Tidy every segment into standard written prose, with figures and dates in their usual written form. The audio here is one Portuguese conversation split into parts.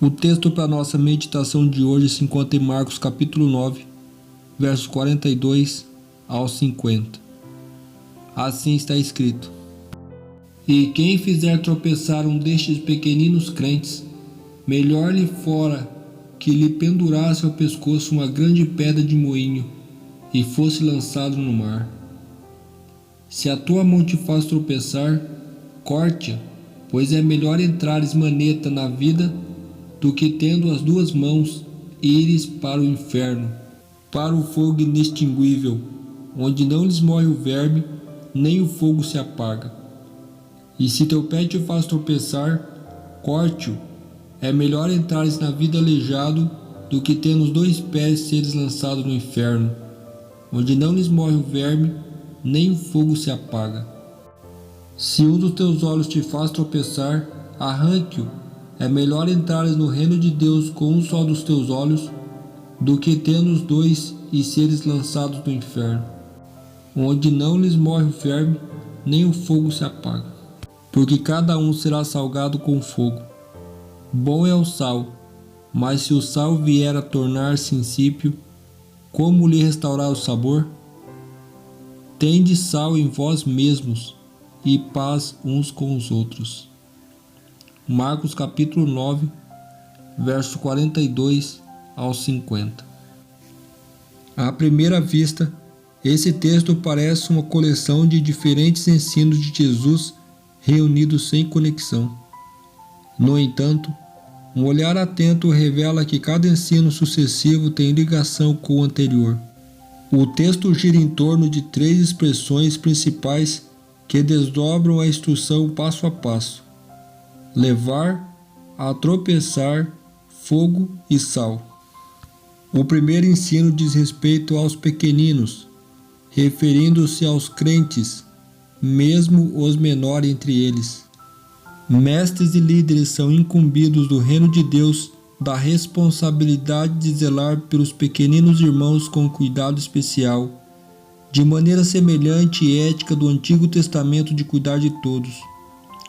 O texto para nossa meditação de hoje se encontra em Marcos capítulo 9, versos 42 ao 50. Assim está escrito: E quem fizer tropeçar um destes pequeninos crentes, melhor lhe fora que lhe pendurasse ao pescoço uma grande pedra de moinho e fosse lançado no mar. Se a tua mão te faz tropeçar, corte-a, pois é melhor entrares maneta na vida do que tendo as duas mãos ires para o inferno, para o fogo inextinguível, onde não lhes morre o verme, nem o fogo se apaga. E se teu pé te faz tropeçar, corte-o. É melhor entrares na vida aleijado do que tendo os dois pés seres lançados no inferno, onde não lhes morre o verme, nem o fogo se apaga. Se um dos teus olhos te faz tropeçar, arranque-o. É melhor entrares no reino de Deus com um só dos teus olhos, do que tendo os dois e seres lançados no inferno, onde não lhes morre o verme, nem o fogo se apaga. Porque cada um será salgado com fogo. Bom é o sal, mas se o sal vier a tornar-se insípio, como lhe restaurar o sabor? Tende sal em vós mesmos, e paz uns com os outros. Marcos capítulo 9, verso 42 ao 50. À primeira vista, esse texto parece uma coleção de diferentes ensinos de Jesus reunidos sem conexão. No entanto, um olhar atento revela que cada ensino sucessivo tem ligação com o anterior. O texto gira em torno de três expressões principais que desdobram a instrução passo a passo: levar, a tropeçar, fogo e sal. O primeiro ensino diz respeito aos pequeninos, referindo-se aos crentes, mesmo os menores entre eles. Mestres e líderes são incumbidos do reino de Deus da responsabilidade de zelar pelos pequeninos irmãos com cuidado especial, de maneira semelhante e ética do Antigo Testamento de cuidar de todos,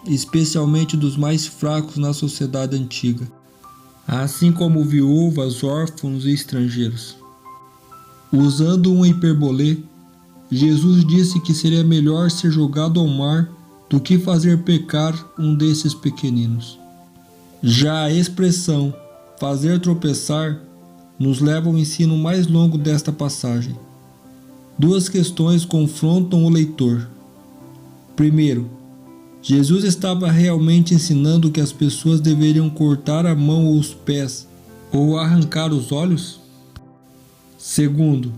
especialmente dos mais fracos na sociedade antiga, assim como viúvas, órfãos e estrangeiros. Usando uma hiperbolê, Jesus disse que seria melhor ser jogado ao mar do que fazer pecar um desses pequeninos. Já a expressão fazer tropeçar nos leva ao ensino mais longo desta passagem. Duas questões confrontam o leitor. Primeiro, Jesus estava realmente ensinando que as pessoas deveriam cortar a mão ou os pés, ou arrancar os olhos? Segundo,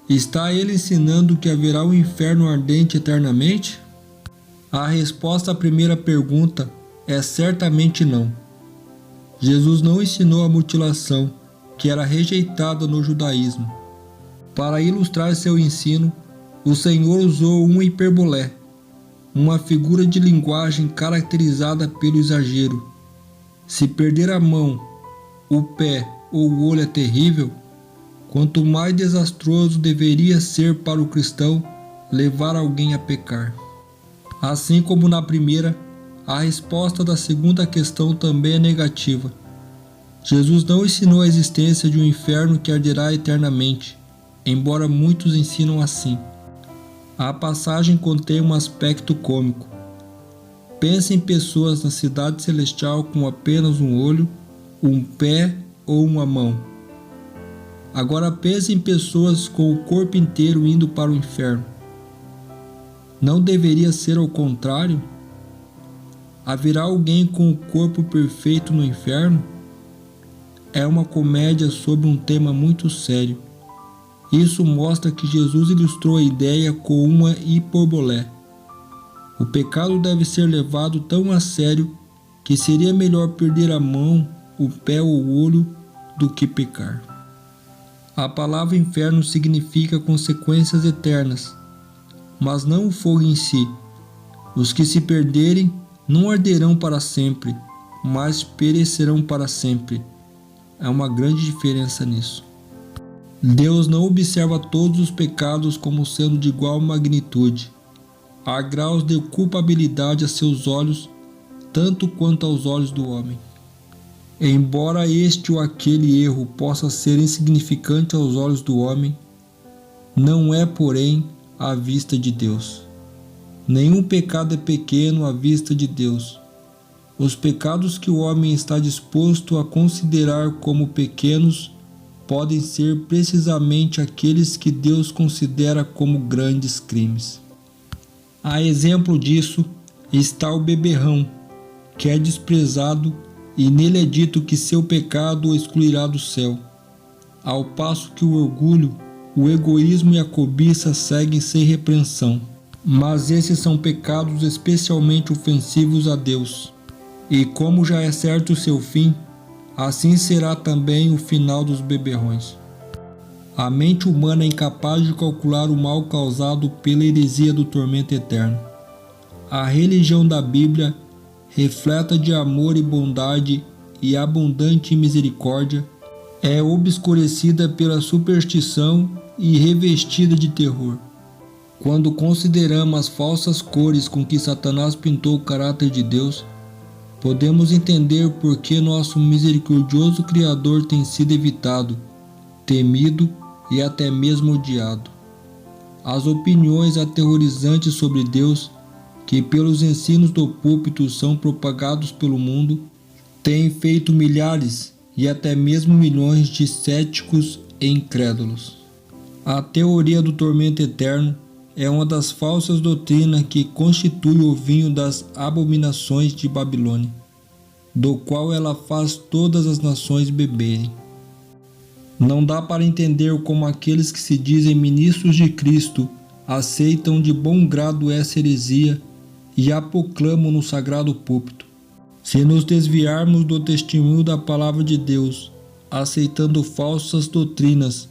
está ele ensinando que haverá um inferno ardente eternamente? A resposta à primeira pergunta é certamente não. Jesus não ensinou a mutilação, que era rejeitada no judaísmo. Para ilustrar seu ensino, o Senhor usou uma hiperbolé, uma figura de linguagem caracterizada pelo exagero. Se perder a mão, o pé ou o olho é terrível, quanto mais desastroso deveria ser para o cristão levar alguém a pecar. Assim como na primeira, a resposta da segunda questão também é negativa. Jesus não ensinou a existência de um inferno que arderá eternamente, embora muitos ensinam assim. A passagem contém um aspecto cômico. Pense em pessoas na cidade celestial com apenas um olho, um pé ou uma mão. Agora pense em pessoas com o corpo inteiro indo para o inferno. Não deveria ser ao contrário? Haverá alguém com o corpo perfeito no inferno? É uma comédia sobre um tema muito sério. Isso mostra que Jesus ilustrou a ideia com uma hiperbolé. O pecado deve ser levado tão a sério que seria melhor perder a mão, o pé ou o olho do que pecar. A palavra inferno significa consequências eternas, mas não o fogo em si. Os que se perderem não arderão para sempre, mas perecerão para sempre. Há uma grande diferença nisso. Deus não observa todos os pecados como sendo de igual magnitude. Há graus de culpabilidade a seus olhos, tanto quanto aos olhos do homem. Embora este ou aquele erro possa ser insignificante aos olhos do homem, não é, porém, à vista de Deus. Nenhum pecado é pequeno à vista de Deus. Os pecados que o homem está disposto a considerar como pequenos podem ser precisamente aqueles que Deus considera como grandes crimes. A exemplo disso está o beberrão, que é desprezado e nele é dito que seu pecado o excluirá do céu, ao passo que o orgulho, o egoísmo e a cobiça seguem sem repreensão. Mas esses são pecados especialmente ofensivos a Deus, e como já é certo o seu fim, assim será também o final dos beberrões. A mente humana é incapaz de calcular o mal causado pela heresia do tormento eterno. A religião da Bíblia, repleta de amor e bondade e abundante misericórdia, é obscurecida pela superstição e revestida de terror. Quando consideramos as falsas cores com que Satanás pintou o caráter de Deus, podemos entender por que nosso misericordioso Criador tem sido evitado, temido e até mesmo odiado. As opiniões aterrorizantes sobre Deus, que pelos ensinos do púlpito são propagados pelo mundo, têm feito milhares e até mesmo milhões de céticos e incrédulos. A teoria do tormento eterno é uma das falsas doutrinas que constitui o vinho das abominações de Babilônia, do qual ela faz todas as nações beberem. Não dá para entender como aqueles que se dizem ministros de Cristo aceitam de bom grado essa heresia e a proclamam no sagrado púlpito. Se nos desviarmos do testemunho da palavra de Deus, aceitando falsas doutrinas,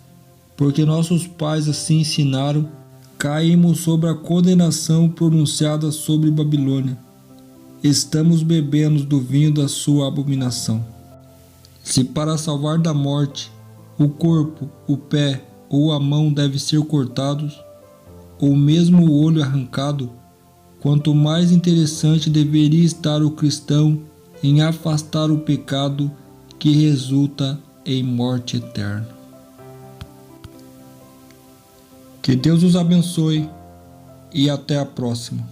porque nossos pais assim ensinaram, caímos sobre a condenação pronunciada sobre Babilônia. Estamos bebendo do vinho da sua abominação. Se para salvar da morte, o corpo, o pé ou a mão devem ser cortados, ou mesmo o olho arrancado, quanto mais interessante deveria estar o cristão em afastar o pecado que resulta em morte eterna. Que Deus os abençoe e até a próxima.